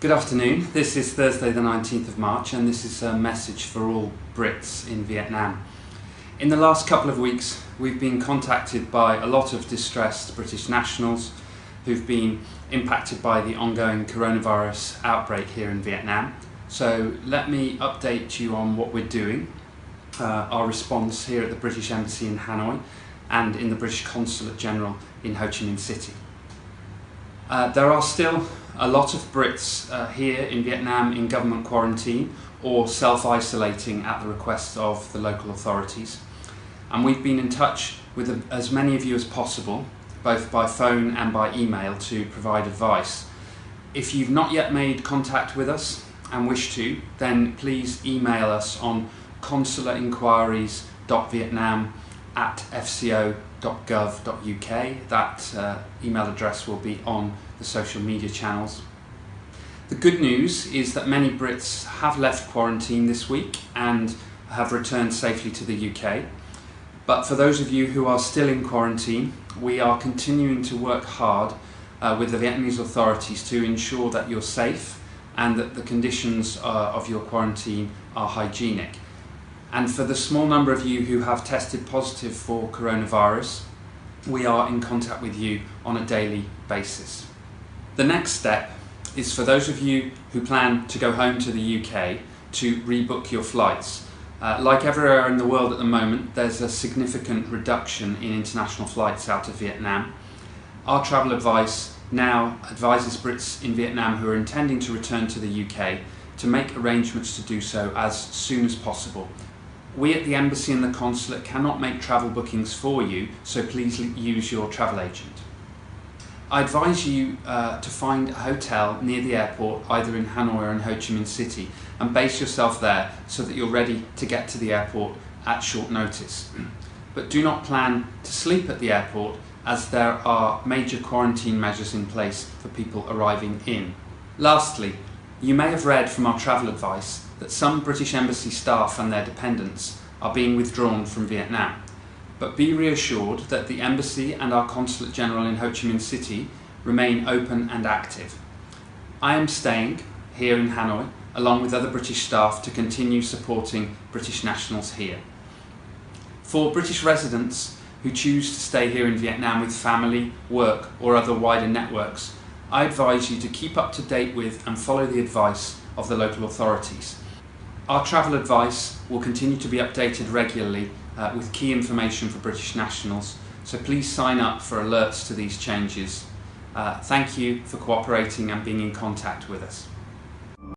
Good afternoon. This is Thursday the 19th of March and this is a message for all Brits in Vietnam. In the last couple of weeks we've been contacted by a lot of distressed British nationals who've been impacted by the ongoing coronavirus outbreak here in Vietnam. So let me update you on what we're doing, our response here at the British Embassy in Hanoi and in the British Consulate General in Ho Chi Minh City. There are still a lot of Brits here in Vietnam in government quarantine or self-isolating at the request of the local authorities. And we've been in touch with as many of you as possible, both by phone and by email, to provide advice. If you've not yet made contact with us and wish to, then please email us on consulate-inquiries.vietnam@fco.gov.uk. That email address will be on the social media channels. The good news is that many Brits have left quarantine this week and have returned safely to the UK. But for those of you who are still in quarantine, we are continuing to work hard with the Vietnamese authorities to ensure that you're safe and that the conditions of your quarantine are hygienic. And for the small number of you who have tested positive for coronavirus, we are in contact with you on a daily basis. The next step is for those of you who plan to go home to the UK to rebook your flights. Like everywhere in the world at the moment, there's a significant reduction in international flights out of Vietnam. Our travel advice now advises Brits in Vietnam who are intending to return to the UK to make arrangements to do so as soon as possible. We at the Embassy and the Consulate cannot make travel bookings for you, so please use your travel agent. I advise you to find a hotel near the airport, either in Hanoi or in Ho Chi Minh City, and base yourself there so that you're ready to get to the airport at short notice. But do not plan to sleep at the airport, as there are major quarantine measures in place for people arriving in. Lastly, you may have read from our travel advice that some British Embassy staff and their dependents are being withdrawn from Vietnam. But be reassured that the Embassy and our Consulate General in Ho Chi Minh City remain open and active. I am staying here in Hanoi along with other British staff to continue supporting British nationals here. For British residents who choose to stay here in Vietnam with family, work or other wider networks, I advise you to keep up to date with and follow the advice of the local authorities. Our travel advice will continue to be updated regularly with key information for British nationals, so please sign up for alerts to these changes. Thank you for cooperating and being in contact with us.